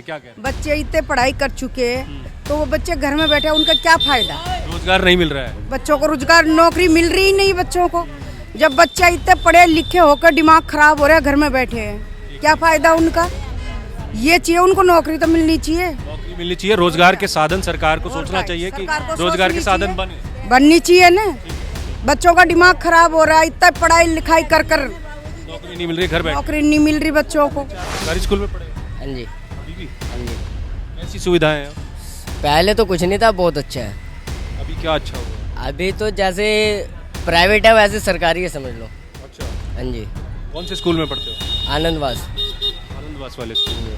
क्या कह रहे बच्चे इतने पढ़ाई कर चुके हैं तो वो बच्चे घर में बैठे, उनका क्या फायदा? हैं? रोजगार नहीं मिल रहा है। बच्चों को रोजगार, नौकरी मिल रही नहीं बच्चों को। जब बच्चा इतने पढ़े लिखे होकर दिमाग खराब हो रहा है, घर में बैठे हैं, क्या फायदा उनका? ये चाहिए उनको, नौकरी तो मिलनी चाहिए। नौकरी मिलनी चाहिए, रोजगार के साधन सरकार को सोचना चाहिए कि सरकार को रोजगार के सोचनी साधन चाहिए। बने। बननी चाहिए ना। बच्चों का दिमाग खराब हो रहा है, इतना पढ़ाई लिखाई कर कर नौकरी नहीं मिल रही, घर बैठ नौकरी नहीं मिल रही बच्चों को। सरकारी स्कूल में पढ़े हाँ जी, अभी भी? हाँ जी। ऐसी सुविधाएं हैं? पहले तो कुछ नहीं था, बहुत अच्छा है। अभी क्या अच्छा हुआ? अभी तो जैसे प्राइवेट है वैसे सरकारी है, समझ लो। अच्छा, हाँ जी, कौन से स्कूल में पढ़ते हो? आनंदवास। आनंदवास वाले स्कूल में।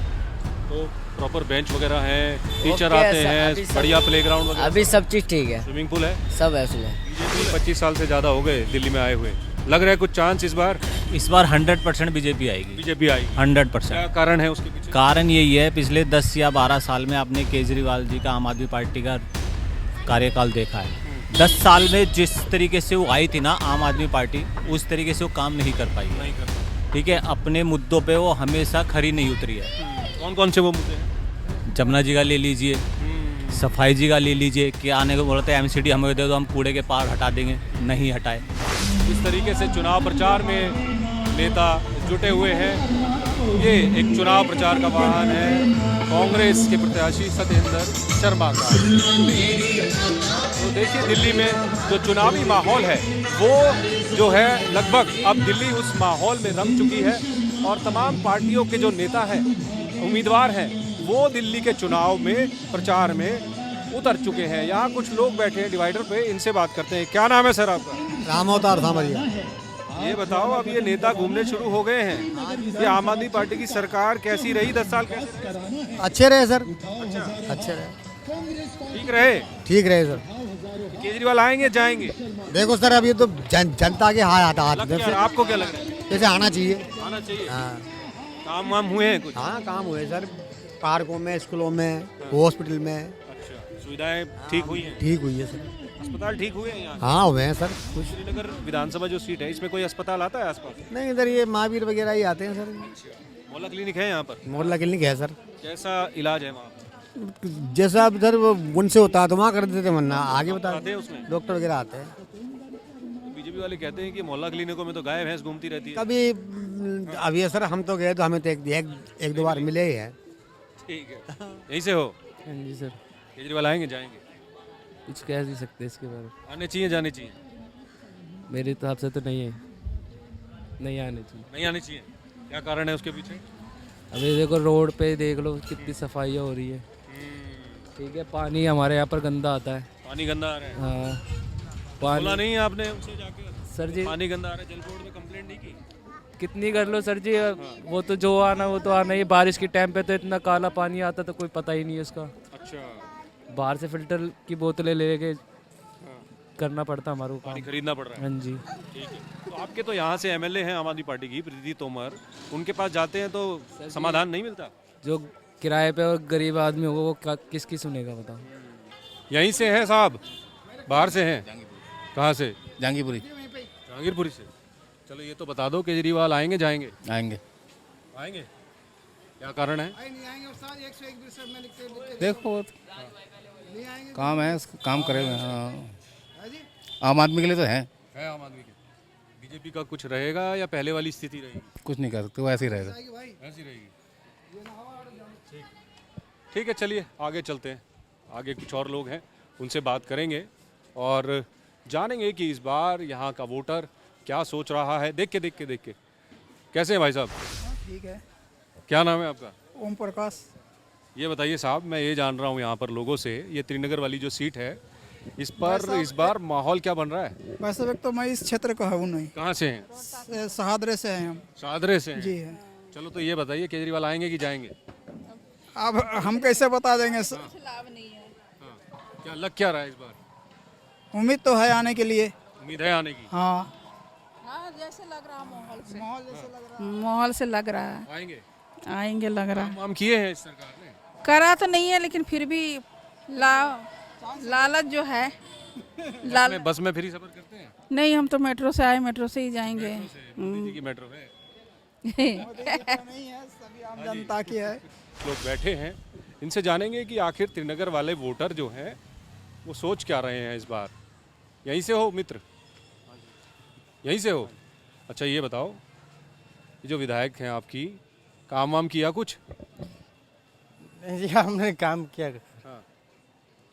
तो प्रॉपर बेंच वगैरह हैं, टीचर ओके, आते हैं, अभी सब- बढ़िया प्लेग्राउंड वगैरह, अभी सब चीज़ ठीक है, स्विमिंग पूल है। सब है उसमें। बीजेपी 25 साल से ज़्यादा हो गए दिल्ली में आए हुए, लग रहा है कुछ चांस इस बार इस बार 100% बीजेपी आएगी। बीजेपी आई। 100%। क्या कारण है उसके पीछे? कारण यही है, पिछले 10 या 12 साल में आपने केजरीवाल जी का, आम आदमी पार्टी का कार्यकाल देखा है। 10 साल में जिस तरीके से वो आई थी ना आम आदमी पार्टी, उस तरीके से वो काम नहीं कर पाई है। नहीं करता। ठीक है, अपने मुद्दों पे वो हमेशा खरी नहीं उतरी है। कौन कौन से वो मुद्दे हैं? जमुना जी का ले लीजिए, सफाई जी का ले लीजिए, कि आने को बोलते हैं एमसीडी हमें दे दो, हम कूड़े के पहाड़ हटा देंगे, नहीं हटाए। इस तरीके से चुनाव प्रचार में नेता जुटे हुए हैं। ये एक चुनाव प्रचार का वाहन है कांग्रेस के प्रत्याशी सत्येंद्र शर्मा का। तो देखिए, दिल्ली में जो चुनावी माहौल है वो जो है लगभग अब दिल्ली उस माहौल में रंग चुकी है, और तमाम पार्टियों के जो नेता हैं, उम्मीदवार हैं, वो दिल्ली के चुनाव में प्रचार में उतर चुके हैं। यहाँ कुछ लोग बैठे हैं डिवाइडर पे, इनसे बात करते हैं। क्या नाम है सर आपका? रामोतार सामरिया। ये बताओ, अब ये नेता घूमने शुरू हो गए हैं, ये आम आदमी पार्टी की सरकार कैसी रही 10 साल? कैसे रही? अच्छे रहे सर, अच्छे रहे, ठीक रहे? ठीक रहे सर। केजरीवाल आएंगे जाएंगे? देखो सर, अब ये तो जनता के हाथ हाथ लग क्या रहा है? आपको क्या लग रहा है? जैसे आना चाहिए। आना चाहिए। हाँ काम वाम हुए हैं कुछ? हाँ, काम हुए सर, पार्कों में, स्कूलों में, हॉस्पिटल में अच्छा, सुविधाएं ठीक हुई हैं? ठीक हुई है सर। अस्पताल ठीक हुए हैं यहाँ? हाँ हुए हैं सर कुछ। श्रीनगर विधानसभा जो सीट है, इसमें कोई अस्पताल आता है आसपास? नहीं, इधर ये महावीर वगैरह ही आते हैं सर। मोहल्ला क्लिनिक है यहाँ पर? मोहल्ला क्लिनिक है सर। कैसा इलाज है वहाँ पर? जैसा अब सर वो उनसे होता है तो वहाँ कर देते, वरना आगे बता आते हैं उसमें? डॉक्टर वगैरह आते हैं। बीजेपी वाले कहते हैं कि मोहल्ला क्लिनिकों में तो गाय भैंस घूमती रहती है। कभी अब ये सर, हम तो गए तो हमें तो एक दो बार मिले ही है। ठीक है, यहीं से हो? हाँ जी सर, केजरीवाल आएंगे जाएंगे? कुछ कह नहीं सकते इसके बारे में। आने चाहिए जाने चाहिए? मेरे हिसाब से तो नहीं है, नहीं आने चाहिए। नहीं आने चाहिए। क्या कारण है उसके पीछे? अभी देखो रोड पे देख लो कितनी सफाइयाँ हो रही है। ठीक है, पानी हमारे यहाँ पर गंदा आता है। पानी गंदा आ रहा है? हाँ, बोला पानी नहीं आपने उनसे जाके? सर जी, पानी गंदा आ रहा है, जल बोर्ड में कंप्लेंट नहीं की? कितनी कर लो सर जी, वो तो जो आना वो तो आना ही। बारिश के टाइम पे तो इतना काला पानी आता तो कोई पता ही नहीं है उसका। अच्छा, बाहर से फिल्टर की बोतलें लेके करना पड़ता हमारे को पानी काम। खरीदना पड़ रहा है। हाँ जी, ठीक है, तो आपके तो यहाँ से एमएलए हैं आम आदमी पार्टी की, प्रीति तोमर, उनके पास जाते हैं तो समाधान नहीं मिलता? जो किराए पे और गरीब आदमी होगा वो किसकी सुनेगा बताओ। यहीं से हैं साहब? बाहर से हैं? कहाँ से? जहांगीरपुरी। जहांगीरपुरी से। चलो ये तो बता दो, केजरीवाल आएंगे जाएंगे? आएंगे। आएंगे। क्या कारण है? देखो काम है, काम करे। हाँ, आम आदमी के लिए तो है। आम आदमी के। बीजेपी का कुछ रहेगा या पहले वाली स्थिति रहेगी? कुछ नहीं कर सकते, वो ऐसे ही रहेगा। ऐसी रहेगी। ठीक है, चलिए आगे चलते हैं। आगे कुछ और लोग हैं, उनसे बात करेंगे और जानेंगे कि इस बार यहाँ का वोटर क्या सोच रहा है। देख के कैसे हैं भाई साहब? ठीक है। क्या नाम है आपका? ओम प्रकाश। ये बताइए साहब, मैं ये जान रहा हूँ यहाँ पर लोगों से, ये त्रिनगर वाली जो सीट है, इस पर इस बार माहौल क्या बन रहा है? वैसे तो मैं इस क्षेत्र का हूँ नहीं, कहाँ से हैं? शहादरे से हैं हम। शादरे से हैं? जी है। चलो तो ये बताइए, केजरीवाल आएंगे कि जाएंगे? अब हम कैसे बता देंगे? क्या लग क्या रहा है इस बार? उम्मीद तो है आने के लिए। उम्मीद है आने की? हाँ, जैसे लग रहा माहौल से, माहौल जैसे लग रहा माहौल से लग रहा है आएंगे? आएंगे लग रहा है। काम किए हैं इस सरकार ने? करा तो नहीं है, लेकिन फिर भी लालच जो है बस में फ्री सफर करते हैं? नहीं, हम तो मेट्रो से आए, मेट्रो से ही जाएंगे। मोदी जी की मेट्रो है? नहीं है, सभी आम जनता की है। कुछ लोग बैठे हैं, इनसे जानेंगे कि आखिर त्रिनगर वाले वोटर जो हैं वो सोच क्या रहे हैं इस बार। यहीं से हो मित्र? यहीं से हो? अच्छा ये बताओ, ये जो विधायक हैं आपकी, काम वाम किया कुछ? जी हमने काम किया। हाँ,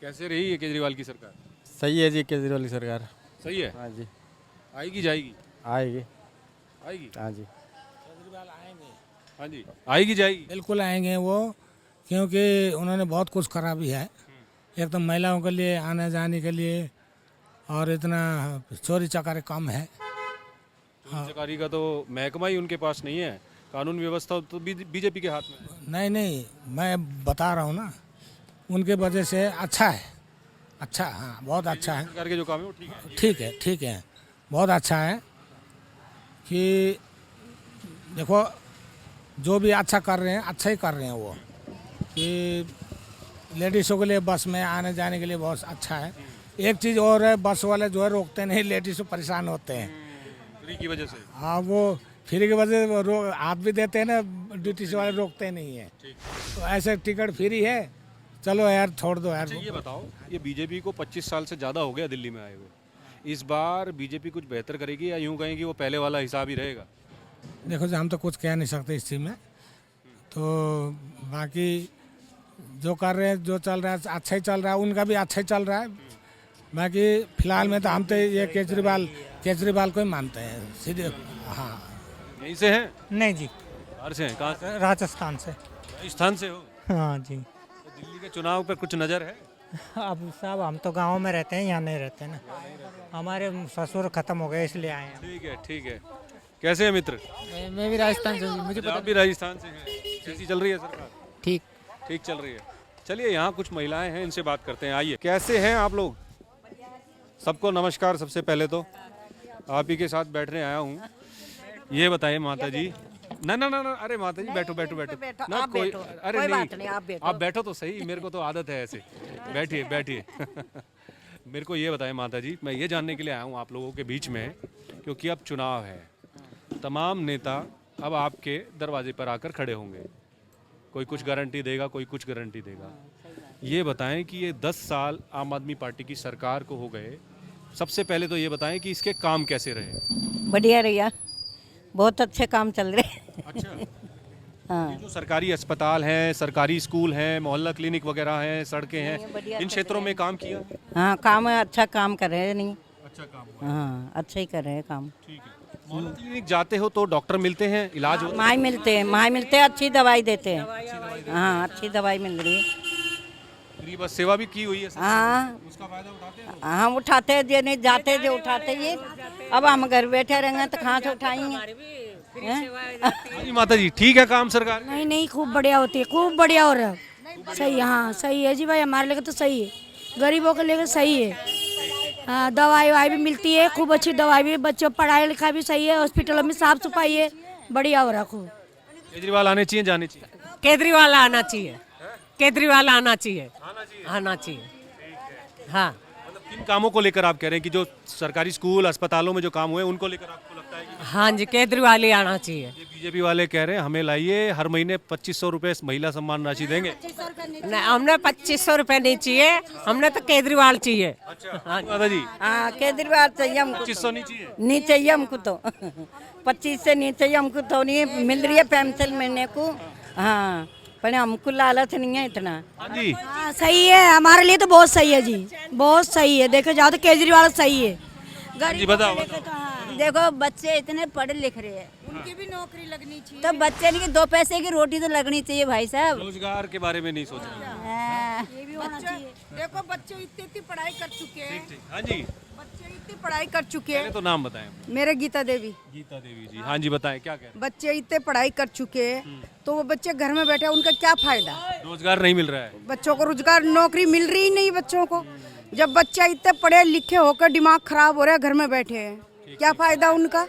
कैसे रही है केजरीवाल की सरकार? सही है जी केजरीवाल की सरकार। सही है? हाँ जी आएगी जाएगी? आएगी। आएगी? हाँ जी हाँ जी, आएगी जाएगी? बिल्कुल आएंगे वो, क्योंकि उन्होंने बहुत कुछ करा भी है। एक तो महिलाओं के लिए आने जाने के लिए, और इतना चोरी चकारी कम है। सरकारी का तो महकमा ही उनके पास नहीं है, कानून व्यवस्था तो बीजेपी के हाथ में है। नहीं मैं बता रहा हूँ ना, उनके वजह से अच्छा है। अच्छा, हाँ बहुत अच्छा है। सरकार के जो काम है वो ठीक है। ठीक है बहुत अच्छा है कि देखो जो भी अच्छा कर रहे हैं अच्छा ही कर रहे हैं वो, कि लेडीज़ों के लिए बस में आने जाने के लिए बहुत अच्छा है। एक चीज़ और है, बस वाले जो है रोकते नहीं, लेडीज़ परेशान होते हैं फ्री की वजह से। हाँ, वो फ्री की वजह से हाथ भी देते हैं ना, ड्यूटी से वाले रोकते नहीं है। तो ऐसे टिकट फ्री है, चलो यार छोड़ दो यार। अच्छा ये बताओ, ये बीजेपी को 25 साल से ज़्यादा हो गया दिल्ली में आए हुए, इस बार बीजेपी कुछ बेहतर करेगी या यूँ कहें कि वो पहले वाला हिसाब ही रहेगा? देखो जी, हम तो कुछ कह नहीं सकते इस चीज़ में, तो बाकी जो कर रहे हैं, जो चल रहा है अच्छा ही चल रहा है, उनका भी अच्छा ही चल रहा है। बाकी फिलहाल में तो हम तो ये केजरीवाल को ही मानते हैं सीधे। हाँ, यहीं से हैं? नहीं जी, बाहर से हैं? कहाँ से? राजस्थान से। राजस्थान से हो? हाँ जी। तो दिल्ली के चुनाव पर कुछ नज़र है? अब साहब हम तो गांव में रहते हैं, यहाँ नहीं रहते ना, हमारे ससुर खत्म हो गए इसलिए आए हैं। ठीक है। कैसे हैं मित्र? मैं भी राजस्थान से, मुझे आप भी राजस्थान से हैं। कैसी चल रही है सरकार? ठीक चल रही है। चलिए यहाँ कुछ महिलाएं हैं, इनसे बात करते हैं। आइए, कैसे हैं आप लोग? सबको नमस्कार। सबसे पहले तो आप ही के साथ बैठने आया हूँ। ये बताइए माता जी। ना अरे माता जी बैठो ना, कोई अरे नहीं, आप बैठो तो सही, मेरे को तो आदत है ऐसे। बैठिए मेरे को ये बताएं माता जी, मैं ये जानने के लिए आया हूँ आप लोगों के बीच में, क्योंकि अब चुनाव है, तमाम नेता अब आपके दरवाजे पर आकर खड़े होंगे, कोई कुछ गारंटी देगा, कोई कुछ गारंटी देगा। ये बताएं कि ये 10 साल आम आदमी पार्टी की सरकार को हो गए, सबसे पहले तो ये बताएं कि इसके काम कैसे रहे? बढ़िया रहिया, बहुत अच्छे काम चल रहे। अच्छा। हाँ, ये जो सरकारी अस्पताल हैं, सरकारी स्कूल हैं, मोहल्ला क्लिनिक वगैरह हैं, सड़कें हैं, इन क्षेत्रों में काम किया? हाँ काम है, अच्छा काम कर रहे हैं। नहीं अच्छा काम हुआ। हाँ, अच्छा ही कर रहे हैं काम। ठीक है। मोहल्ला क्लिनिक जाते हो तो डॉक्टर मिलते हैं, इलाज होता है? माई मिलते हैं, अच्छी दवाई देते हैं। हाँ, अच्छी दवाई मिल रही है। फ्री बस सेवा भी की हुई है? हाँ, उसका फायदा उठाते हैं? हम उठाते हैं, जो नहीं जाते जो उठाते ये। अब हम घर बैठे रहेंगे तो कहाँ से उठाएंगे? हाँ माता जी, ठीक है काम सरकार? नहीं खूब बढ़िया होती है, खूब बढ़िया हो रहा है। सही, हाँ सही है जी भाई, हमारे लिए तो सही है, गरीबों के लिए सही है। हाँ, दवाई भी मिलती है, खूब अच्छी दवाई भी, बच्चों पढ़ाई लिखाई भी सही है, हॉस्पिटलों में साफ सफाई है, बढ़िया हो रहा खूब। केजरीवाल आने चाहिए, जाने चाहिए? केजरीवाल आना चाहिए, केजरीवाल आना चाहिए। हाँ। मतलब किन कामों को लेकर आप कह रहे हैं कि जो सरकारी स्कूल अस्पतालों में जो काम हुए उनको लेकर आपको लगता है कि? हाँ जी, केजरीवाल ही आना चाहिए। ये बीजेपी वाले कह रहे हैं हमें लाइए, हर महीने 2500 रुपए महिला सम्मान राशि देंगे। नहीं, हमने 2500 रुपए नहीं चाहिए, हमने तो केजरीवाल चाहिए। अच्छा माता जी? हाँ, केजरीवाल चाहिए हमको। 2500 नहीं चाहिए? नहीं चाहिए हमको तो 25 से नहीं चाहिए हमको तो। नहीं मिल रही है पेंशन महीने को। हाँ, पर हमको लालच नहीं है इतना। हाँ जी। हाँ सही है, हमारे लिए तो बहुत सही है जी, बहुत सही है। देखो जाओ तो केजरीवाल सही है। गरीब बताओ। देखो बच्चे इतने पढ़े लिख रहे हैं, उनकी भी नौकरी लगनी चाहिए। तो बच्चे की 2 पैसे की रोटी तो लगनी चाहिए भाई साहब। रोजगार के बारे में नहीं सोच रहे? ये भी होना चाहिए। देखो बच्चे इतनी पढ़ाई कर चुके हैं। हाँ जी, बच्चे इतनी पढ़ाई कर चुके हैं। तो नाम बताएं। मेरे गीता देवी जी। हाँ जी बताएं, क्या कह रहे हैं? बच्चे इतने पढ़ाई कर चुके हैं, तो वो बच्चे घर में बैठे, उनका क्या फायदा? रोजगार नहीं मिल रहा है बच्चों को, रोजगार नौकरी मिल रही नहीं बच्चों को। जब बच्चा इतने पढ़े लिखे होकर दिमाग खराब हो रहा है, घर में बैठे हैं, क्या फायदा उनका?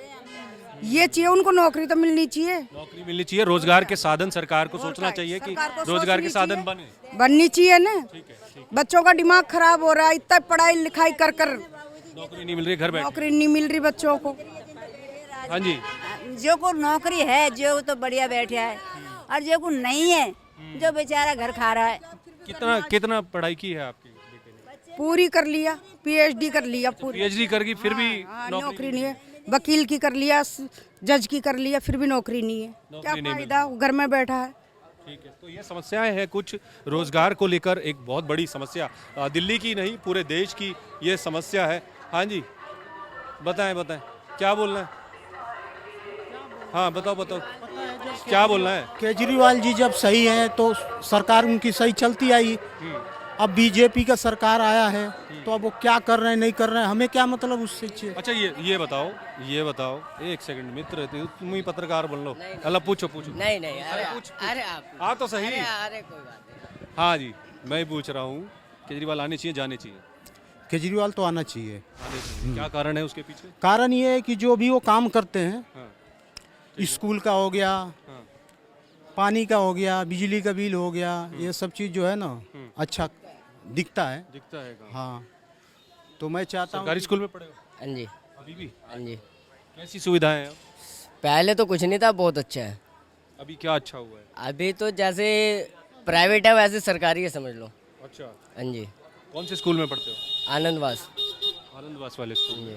ये चाहिए उनको, नौकरी तो मिलनी चाहिए। नौकरी मिलनी चाहिए, रोजगार के साधन सरकार को सोचना चाहिए कि रोजगार के साधन बननी चाहिए ना। बच्चों का दिमाग खराब हो रहा है, इतना पढ़ाई लिखाई कर नौकरी नहीं मिल रही, घर बैठे नौकरी नहीं मिल रही बच्चों को। हाँ जी। जो को नौकरी है जो तो बढ़िया बैठा है, और जो को नहीं है जो बेचारा घर खा रहा है। कितना कितना पढ़ाई की है आपकी बेटे ने? पूरी कर लिया, पीएचडी कर लिया पूरी। पीएचडी करके फिर भी नौकरी नहीं है। वकील की कर लिया, जज की कर लिया, फिर भी नौकरी नहीं है। क्या फायदा, घर में बैठा है। ठीक है, तो ये समस्याएं हैं कुछ रोजगार को लेकर, एक बहुत बड़ी समस्या दिल्ली की नहीं पूरे देश की ये समस्या है। हाँ जी, बताएं बताएं क्या बोलना है? हाँ बताओ बताओ क्या बोलना है? केजरीवाल जी जब सही है तो सरकार उनकी सही चलती आई। अब बीजेपी का सरकार आया है तो अब वो क्या कर रहे हैं नहीं कर रहे हैं हमें क्या मतलब उससे। अच्छा ये बताओ एक सेकंड मित्र तुम ही पत्रकार बन लो। अल्लाह पूछो नहीं अरे आप तो सही। अरे कोई बात नहीं। हाँ जी, मैं पूछ रहा हूँ केजरीवाल आने चाहिए जाने चाहिए? केजरीवाल तो आना चाहिए। क्या कारण है उसके पीछे? कारण ये है कि जो भी वो काम करते हैं, स्कूल का हो गया, पानी का हो गया, बिजली का बिल हो गया, ये सब चीज़ जो है ना अच्छा दिखता है काम। हाँ, तो मैं चाहता हूँ सरकारी स्कूल में पढ़े हो? हाँ जी। अभी भी? हाँ जी। कैसी सुविधाएं हैं? पहले तो कुछ नहीं था, बहुत अच्छा है। अभी क्या अच्छा हुआ है? अभी तो जैसे प्राइवेट है वैसे सरकारी है समझ लो। अच्छा, हाँ जी। कौन से स्कूल में पढ़ते हो? आनंदवास। आनंदवास वाले स्कूल में। जी।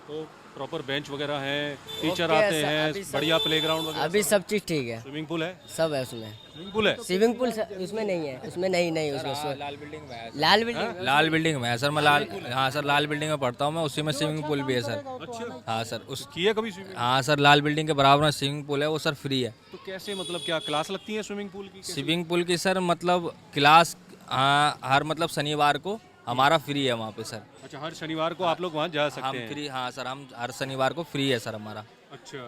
तो प्रॉपर बेंच वगैरह हैं, टीचर आते हैं, बढ़िया प्लेग्राउंड वगैरह? अभी सब चीज़ ठीक है। स्विमिंग पूल है? सब है उसमें। स्विमिंग पूल है? स्विमिंग पूल उसमें नहीं है, उसमें नहीं उसमें लाल बिल्डिंग में है। लाल बिल्डिंग में है सर। मैं लाल बिल्डिंग में पढ़ता हूँ मैं, उसी में स्विमिंग पूल भी है सर। अच्छा। हाँ सर, की है कभी स्विमिंग? हाँ सर, लाल बिल्डिंग के बराबर में स्विमिंग पूल है, वो सर फ्री है। तो कैसे, मतलब क्या क्लास लगती है स्विमिंग पूल की? स्विमिंग पूल की सर मतलब क्लास हर मतलब शनिवार को हमारा फ्री है वहाँ पे सर। अच्छा, हर शनिवार को आप लोग वहाँ जा सकते हैं? फ्री, हाँ सर, हम हर शनिवार को फ्री है सर हमारा। अच्छा,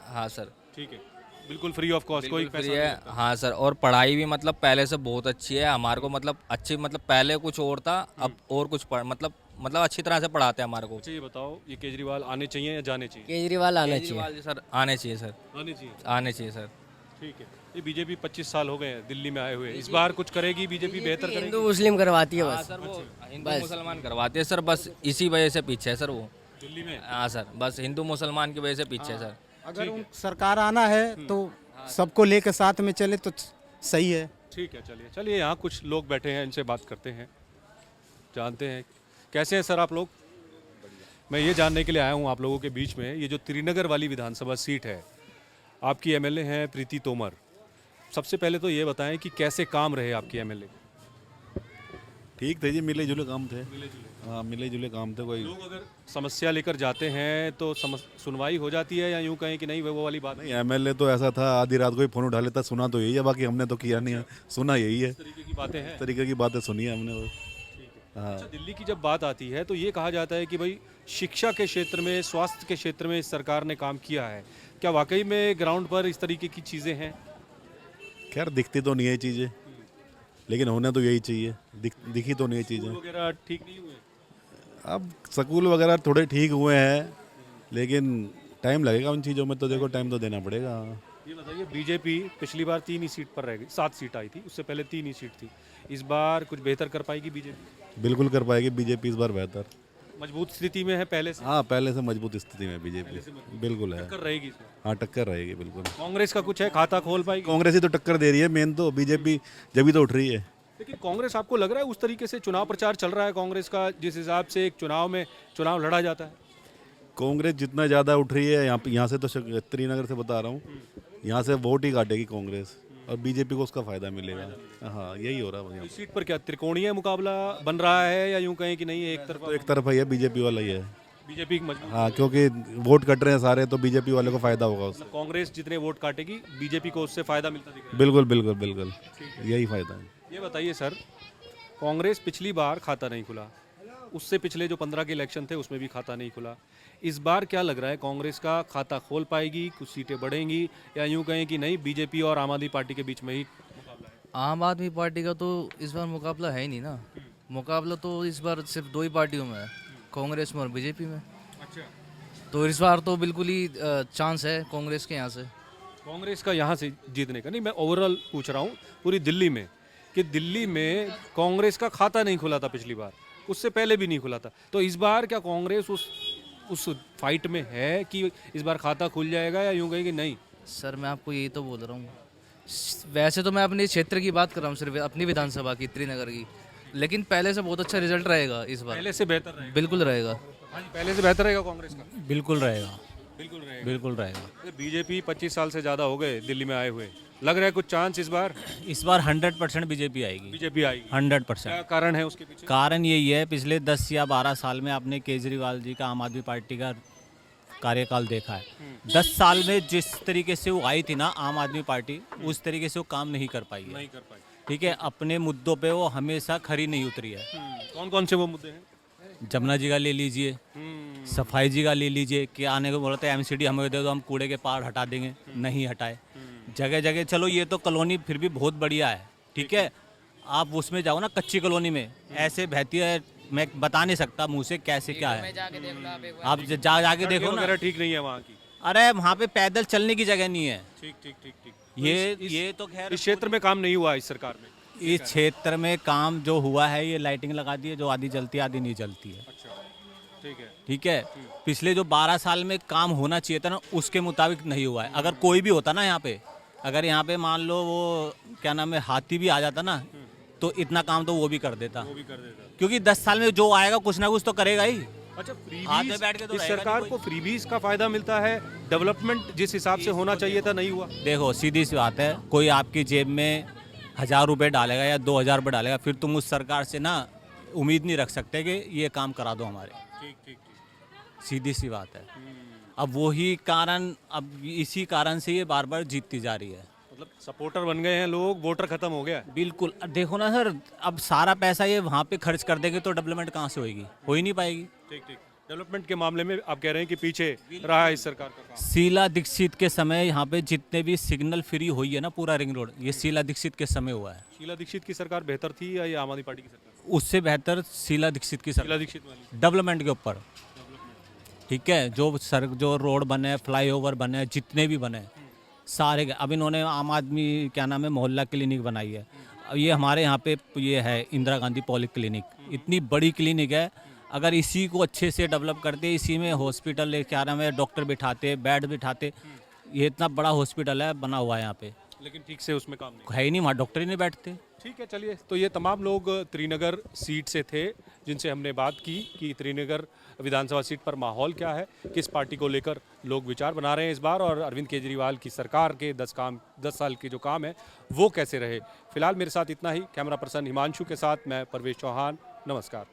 हाँ सर, ठीक है, बिल्कुल फ्री ऑफ कॉस्ट, कोई पैसा फ्री नहीं है। लगता। हाँ सर, और पढ़ाई भी मतलब पहले से बहुत अच्छी है हमारे को, मतलब अच्छी, मतलब पहले कुछ और था अब और कुछ मतलब अच्छी तरह से पढ़ाते हैं हमारे को। अच्छा, ये बताओ ये केजरीवाल आने चाहिए या जाने चाहिए? केजरीवाल आने चाहिए सर, आने चाहिए सर, आने चाहिए सर। ठीक है, ये बीजेपी 25 साल हो गए हैं दिल्ली में आए हुए, इस बार कुछ करेगी बीजेपी? बेहतर करेगी? हिंदू मुस्लिम करवाती है बस। सर वो हिंदू मुसलमान करवाते हैं सर, बस इसी वजह से पीछे है सर वो दिल्ली में। हाँ सर, बस हिंदू मुसलमान की वजह से पीछे है सर। अगर सरकार आना है तो सबको लेकर साथ में चले तो सही है। ठीक है, चलिए यहाँ कुछ लोग बैठे हैं, इनसे बात करते हैं, जानते हैं कैसे हैं सर आप लोग। मैं ये जानने के लिए आया हूँ आप लोगों के बीच में, ये जो त्रिनगर वाली विधानसभा सीट है, आपकी एमएलए हैं प्रीति तोमर। सबसे पहले तो ये बताएं कि कैसे काम रहे आपके एमएलए? ठीक थे जी, मिले जुले काम थे। हाँ, मिले जुले काम थे। कोई लोग अगर समस्या लेकर जाते हैं तो सुनवाई हो जाती है, या यूं कहें कि नहीं वो वाली बात? नहीं, एमएलए तो ऐसा था आधी रात को ही फोन उठा लेता, सुना तो यही है, बाकी हमने तो किया नहीं है, सुना यही है। इस तरीके की बातें हैं, तरीके की बातें सुनी है हमने। हाँ। अच्छा, दिल्ली की जब बात आती है तो ये कहा जाता है कि भाई शिक्षा के क्षेत्र में, स्वास्थ्य के क्षेत्र में इस सरकार ने काम किया है। क्या वाकई में ग्राउंड पर इस तरीके की चीज़ें हैं? खैर दिखती तो नहीं है चीज़ें, लेकिन होना तो यही चाहिए। दिखी तो नहीं है चीज़ें। वगैरह ठीक नहीं हुए? अब स्कूल वगैरह थोड़े ठीक हुए हैं, लेकिन टाइम लगेगा उन चीज़ों में, तो देखो टाइम तो देना पड़ेगा। ये बताइए, बीजेपी पिछली बार 3 ही सीट पर रह गई, 7 सीट आई थी, उससे पहले 3 ही सीट थी। इस बार कुछ बेहतर कर पाएगी बीजेपी? बिल्कुल कर पाएगी बीजेपी इस बार बेहतर। मजबूत स्थिति में है पहले से? हाँ, पहले से मजबूत स्थिति में बीजेपी बिल्कुल है। टक्कर रहेगी इसमें? हाँ, टक्कर रहेगी बिल्कुल। कांग्रेस का कुछ है, खाता खोल पाएगी? कांग्रेस ही तो टक्कर दे रही है, मेन तो बीजेपी जब भी तो उठ रही है। लेकिन कांग्रेस, आपको लग रहा है उस तरीके से चुनाव प्रचार चल रहा है कांग्रेस का जिस हिसाब से एक चुनाव में चुनाव लड़ा जाता है? कांग्रेस जितना ज़्यादा उठ रही है यहाँ से, तो त्रिनगर से बता रहा हूँ, यहाँ से वोट ही काटेगी कांग्रेस, और बीजेपी को उसका फायदा मिलेगा। हाँ, यही हो रहा है। इस सीट पर क्या त्रिकोणीय मुकाबला बन रहा है, या यूं कहें कि नहीं एक तरफ? तो एक तरफा ही है, बीजेपी वाला ही है। बीजेपी मजबूत? हाँ, क्योंकि वोट कट रहे हैं सारे, तो बीजेपी वाले को फायदा होगा उससे। कांग्रेस जितने वोट काटेगी बीजेपी को उससे फायदा मिलता दिख रहा है? बिल्कुल बिल्कुल बिल्कुल, यही फायदा है। ये बताइए सर, कांग्रेस पिछली बार खाता नहीं खुला, उससे पिछले जो 15 के इलेक्शन थे उसमें भी खाता नहीं खुला। इस बार क्या लग रहा है, कांग्रेस का खाता खोल पाएगी, कुछ सीटें बढ़ेंगी, या यूं कहें कि नहीं बीजेपी और आम आदमी पार्टी के बीच में ही मुकाबला है? आम आदमी पार्टी का तो इस बार मुकाबला है ही नहीं ना। मुकाबला तो इस बार सिर्फ 2 ही पार्टियों में है, कांग्रेस में और बीजेपी में। अच्छा, तो इस बार तो बिल्कुल ही चांस है कांग्रेस के यहाँ से। कांग्रेस का यहाँ से जीतने का? नहीं, मैं ओवरऑल पूछ रहा हूँ पूरी दिल्ली में, कि दिल्ली में कांग्रेस का खाता नहीं खुला था पिछली बार, उससे पहले भी नहीं खुला था, तो इस बार क्या कांग्रेस उस फाइट में है कि इस बार खाता खुल जाएगा, या यूं कहें कि नहीं? सर मैं आपको यही तो बोल रहा हूँ वैसे तो मैं अपने क्षेत्र की बात कर रहा हूँ, सिर्फ अपनी विधानसभा की, त्रिनगर की, लेकिन पहले से बहुत अच्छा रिजल्ट रहेगा इस बार। पहले से बेहतर रहेगा? बिल्कुल रहेगा। पहले से बेहतर रहेगा कांग्रेस का? बिल्कुल रहेगा, बिल्कुल रहेगा। बिल्कुल रहेगा। बीजेपी 25 साल से ज़्यादा हो गए दिल्ली में आए हुए, लग रहा है कुछ चांस इस बार? 100% बीजेपी आएगी। बीजेपी आएगी 100%। क्या कारण है उसके पीछे? कारण यही है, पिछले 10 या 12 साल में आपने केजरीवाल जी का, आम आदमी पार्टी का कार्यकाल देखा है। 10 साल में जिस तरीके से वो आई थी ना आम आदमी पार्टी, उस तरीके से वो काम नहीं कर पाई है। नहीं कर पाई। ठीक है, अपने मुद्दों पे वो हमेशा खरी नहीं उतरी है। कौन कौन से वो मुद्दे हैं? जमुना जी का ले लीजिए, सफाई जी का ले लीजिए, कि आने को बोलते हैं एमसीडी हमें दे दो, हम कूड़े के पहाड़ हटा देंगे, नहीं हटाए। जगह जगह चलो, ये तो कॉलोनी फिर भी बहुत बढ़िया है, ठीक है, आप उसमें जाओ ना कच्ची कॉलोनी में, ऐसे बहती है, मैं बता नहीं सकता मुँह से कैसे क्या है, आप जाके देखो ना, ठीक नहीं है वहाँ की। अरे वहाँ पे पैदल चलने की जगह नहीं है। ठीक ठीक ठीक ठीक। ये तो खैर इस क्षेत्र में काम नहीं हुआ इस सरकार में। इस क्षेत्र में काम जो हुआ है, ये लाइटिंग लगा दी है, जो आधी जलती है आधी नहीं जलती है। अच्छा, ठीक है, ठीक है। पिछले जो 12 साल में काम होना चाहिए था ना, उसके मुताबिक नहीं हुआ है। अगर कोई भी होता ना यहाँ पे, अगर यहाँ पे मान लो वो क्या नाम है हाथी भी आ जाता ना, तो इतना काम तो वो भी कर देता, क्योंकि 10 साल में जो आएगा कुछ ना कुछ तो करेगा ही। अच्छा, हाथ में बैठ के तो इस सरकार को फ्रीबीज का फायदा मिलता है, डेवलपमेंट जिस हिसाब से होना चाहिए था नहीं हुआ। देखो सीधी सी बात है, कोई आपकी जेब में 1000 रुपये डालेगा या 2000 रुपये डालेगा, फिर तुम उस सरकार से ना उम्मीद नहीं रख सकते कि ये काम करा दो हमारे। ठीक ठीक ठीक। सीधी सी बात है। अब वही कारण, अब इसी कारण से ये बार बार जीतती जा रही है। मतलब सपोर्टर बन गए हैं लोग, वोटर खत्म हो गया। बिल्कुल। अब देखो ना सर, अब सारा पैसा ये वहाँ पे खर्च कर देंगे तो डेवलपमेंट कहाँ से होगी? हो ही नहीं पाएगी। ठीक ठीक। डेवलपमेंट के मामले में आप कह रहे हैं कि पीछे रहा है इस सरकार का काम। शीला दीक्षित के समय यहाँ पे जितने भी सिग्नल फ्री हुई है ना पूरा रिंग रोड, ये शीला दीक्षित के समय हुआ है। शीला दीक्षित की सरकार बेहतर थी या ये आम आदमी पार्टी की सरकार? उससे बेहतर शीला दीक्षित की सरकार। शीला दीक्षित वाली डेवलपमेंट के ऊपर, ठीक है, जो रोड बने, फ्लाईओवर बने, जितने भी बने सारे। अब इन्होंने आम आदमी क्या नाम है मोहल्ला क्लिनिक बनाई है। अब ये हमारे यहाँ पे ये है इंदिरा गांधी पॉली क्लिनिक, इतनी बड़ी क्लिनिक है। अगर इसी को अच्छे से डेवलप करते, इसी में हॉस्पिटल क्या नाम है डॉक्टर बिठाते, बेड बिठाते, ये इतना बड़ा हॉस्पिटल है बना हुआ है यहाँ पे, लेकिन ठीक से उसमें काम नहीं है ही नहीं, वहाँ डॉक्टर ही नहीं बैठते। ठीक है, चलिए। तो ये तमाम लोग त्रिनगर सीट से थे जिनसे हमने बात की कि त्रिनगर विधानसभा सीट पर माहौल क्या है, किस पार्टी को लेकर लोग विचार बना रहे हैं इस बार, और अरविंद केजरीवाल की सरकार के 10 साल के जो काम है वो कैसे रहे। फिलहाल मेरे साथ इतना ही। कैमरा पर्सन हिमांशु के साथ मैं परवेश चौहान, नमस्कार।